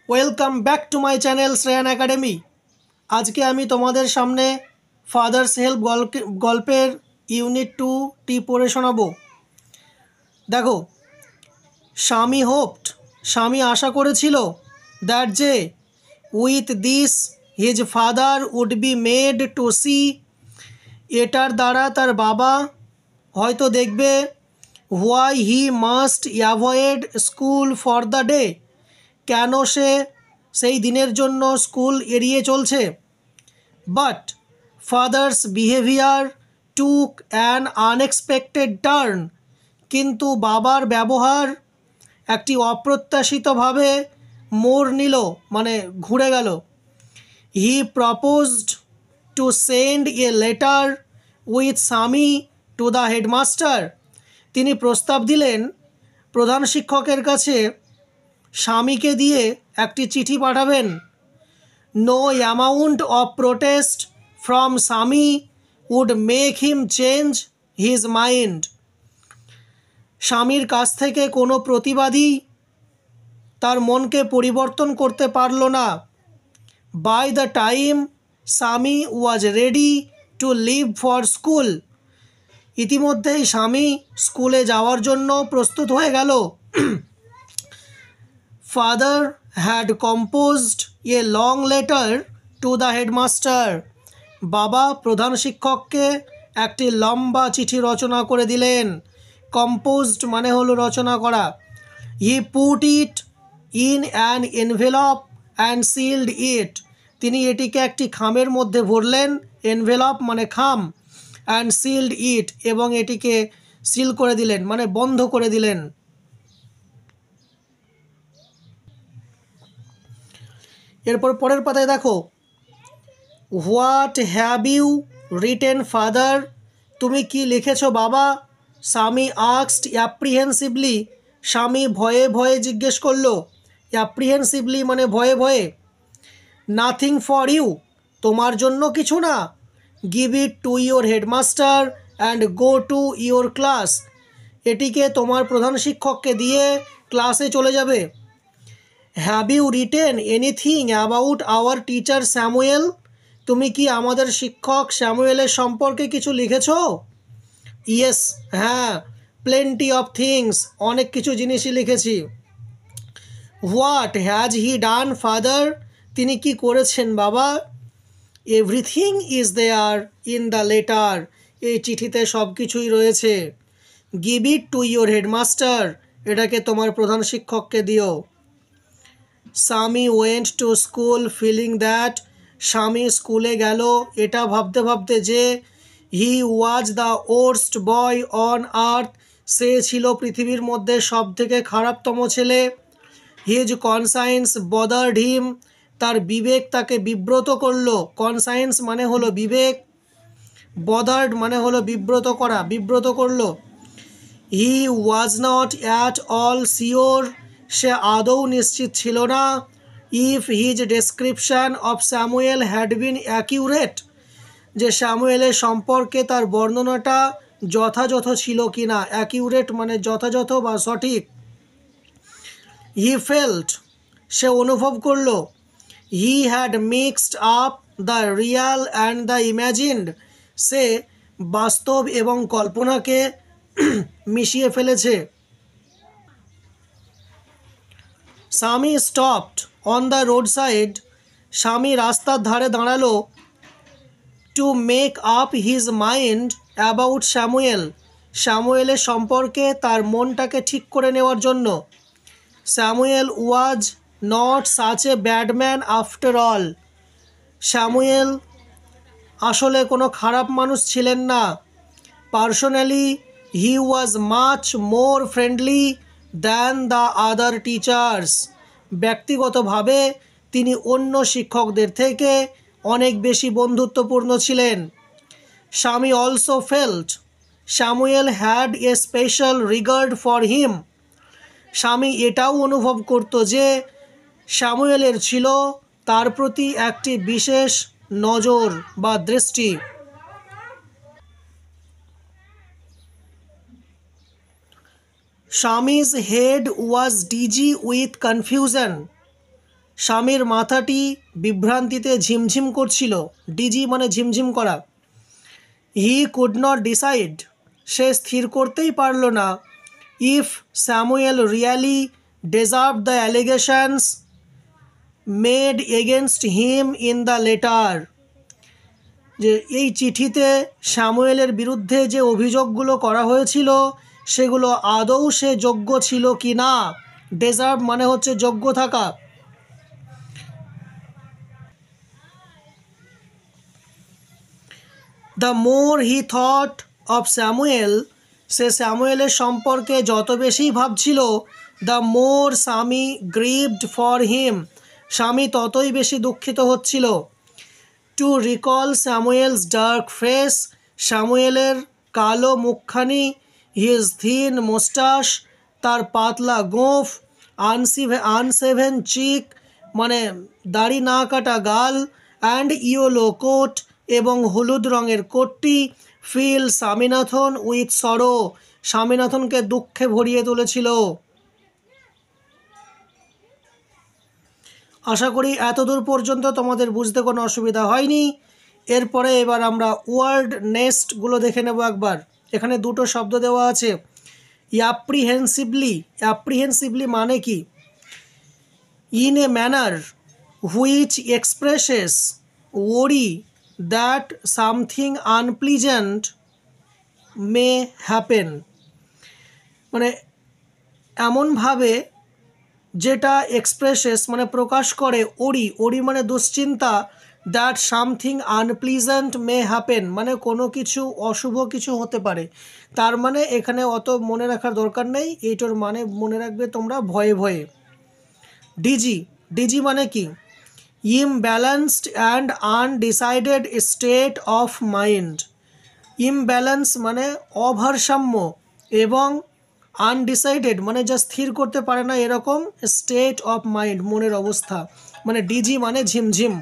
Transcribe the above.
Welcome back to my channel Shreyan academy. আজকে আমি তোমাদের সামনে ফাদার্স হেল্প গল্পের ইউনিট 2টি পড়ে শোনাবো। দেখো, স্বামী আশা করেছিল দ্যাট যে with this his father would be made to see, এটার দ্বারা তার বাবা হয়তো দেখবে why he must avoid school for the day, কেন সে সেই দিনের জন্য স্কুল এড়িয়ে চলছে। But father's behaviour took an unexpected turn, কিন্তু বাবার ব্যবহার একটি অপ্রত্যাশিতভাবে মোড় নিল, মানে ঘুরে গেল। He proposed to send a letter with স্বামী টু দ্য হেডমাস্টার, তিনি প্রস্তাব দিলেন প্রধান শিক্ষকের কাছে স্বামীকে দিয়ে একটি চিঠি পাঠাবেন। No amount of protest from Swami would make him change his mind, স্বামীর কাছ থেকে কোনো প্রতিবাদী তার মনকে পরিবর্তন করতে পারল না। By the time Swami was ready to leave for school, ইতিমধ্যেই স্বামী স্কুলে যাওয়ার জন্য প্রস্তুত হয়ে গেল। Father had composed a long letter to the headmaster, বাবা প্রধান শিক্ষককে একটি লম্বা চিঠি রচনা করে দিলেন। কম্পোজড মানে হলো রচনা করা। He put it in an envelope and sealed it, তিনি এটিকে একটি খামের মধ্যে ভরলেন। এনভেলপ মানে খাম, অ্যান্ড সিল্ড ইট, এবং এটিকে সিল করে দিলেন মানে বন্ধ করে দিলেন। এরপর পরের পাতায় দেখো, what have you written father, তুমি কি লিখেছো বাবা? স্বামী আস্কড অ্যাপ্রিহেন্সিভলি, স্বামী ভয়ে ভয়ে জিজ্ঞেস করলো। অ্যাপ্রিহেন্সিভলি মানে ভয়ে ভয়ে। নাথিং ফর ইউ, তোমার জন্য কিছু না। Give it to your headmaster and go to your class, এটিকে তোমার প্রধান শিক্ষককে দিয়ে ক্লাসে চলে যাবে। Have you written anything about our teacher Samuel, তুমি কি আমাদের শিক্ষক স্যামুয়েলের সম্পর্কে কিছু লিখেছ? ইয়েস, হ্যাঁ, প্লেন্টি অফ থিংস, অনেক কিছু জিনিসই লিখেছি। What has he done father, তিনি কি করেছেন বাবা? Everything is there in the letter, এই চিঠিতে সব কিছুই রয়েছে। Give it to your headmaster, এটাকে তোমার প্রধান শিক্ষককে দিও। Swami went to school feeling that, Swami স্কুলে গেল এটা ভাবতে ভাবতে যে he was the worst boy on earth, সে ছিল পৃথিবীর মধ্যে সব থেকে খারাপতম ছেলে। হিজ কনসায়েন্স বদার্ড হিম, তার বিবেক তাকে বিব্রত করলো। কনসায়েন্স মানে হলো বিবেক, বদার্ড মানে হলো বিব্রত করা, বিব্রত করলো। He was not at all sure, সে আদৌ নিশ্চিত ছিল না। If his description of Samuel had been accurate, যে স্যামুয়েলের সম্পর্কে তার বর্ণনাটা যথাযথ ছিল কি না। অ্যাকিউরেট মানে যথাযথ বা সঠিক। হি ফেল্ট, সে অনুভব করলো। He had mixed up the real and the imagined, সে বাস্তব এবং কল্পনাকে মিশিয়ে ফেলেছে। Swami stopped on the road side, Swami রাস্তার ধারে দাঁড়ালো। To make up his mind about Samuel, স্যামুয়েলের সম্পর্কে তার মনটাকে ঠিক করে নেওয়ার জন্য। Samuel was not such a bad man after all, Samuel আসলে কোনো খারাপ মানুষ ছিলেন না। Personally he was much more friendly than the other teachers, ব্যক্তিগতভাবে তিনি অন্য শিক্ষকদের থেকে অনেক বেশি বন্ধুত্বপূর্ণ ছিলেন। স্বামী also felt Samuel had a special regard for him, স্বামী এটাও অনুভব করত যে স্যামুয়েলের ছিল তার প্রতি একটি বিশেষ নজর বা দৃষ্টি। Swami's head was dizzy with confusion, স্বামীর মাথাটি বিভ্রান্তিতে ঝিমঝিম করছিল। ডিজি মানে ঝিমঝিম করা। হি কুড নট ডিসাইড, সে স্থির করতেই পারল না। If Samuel really deserve the allegations made against him in the letter, যে এই চিঠিতে স্যামুয়েলের বিরুদ্ধে যে অভিযোগগুলো করা হয়েছিল সেগুলো আদৌ সে যোগ্য ছিল কি না। ডিজার্ভ মানে হচ্ছে যোগ্য থাকা। The more he thought of Samuel, সে স্যামুয়েলের সম্পর্কে যত বেশি ভাবছিল, দ্য মোর স্বামী গ্রিভড ফর হিম, স্বামী ততই বেশি দুঃখিত হচ্ছিল। To recall Samuel's dark face, স্যামুয়েলের কালো মুখখানি, হিজ থিন মোস্টাস, তার পাতলা গোঁফ, আনসেভেন চিক মানে দাড়ি না কাটা গাল, অ্যান্ড ইয়েলো কোট এবং হলুদ রঙের কোটটি, ফিল স্বামীনাথন উইথ সরো, স্বামীনাথনকে দুঃখে ভরিয়ে তুলেছিল। আশা করি এতদূর পর্যন্ত তোমাদের বুঝতে কোনো অসুবিধা হয়নি। এরপরে এবার আমরা ওয়ার্ড নেস্টগুলো দেখে নেব একবার। এখানে দুটো শব্দ দেওয়া আছে, অ্যাপ্রিহেন্সিভলি। অ্যাপ্রিহেন্সিভলি মানে কি? In a manner which expresses worry that something unpleasant may happen, মানে এমনভাবে যেটা এক্সপ্রেসেস মানে প্রকাশ করে, ওরি মানে দুশ্চিন্তা, that something unpleasant may happen মানে কোনো কিছু অশুভ কিছু হতে পারে। তার মানে এখানে অত মনে রাখার দরকার নেই, এইটার মানে মনে রাখবে তোমরা ভয়ে ভয়ে। ডিজি মানে কি? Imbalanced and undecided state of mind. Imbalance মানে অভারসাম্য এবং আনডিসাইডেড মানে যা স্থির করতে পারে না এরকম স্টেট অফ মাইন্ড মনের অবস্থা, মানে ডিজি মানে ঝিমঝিম।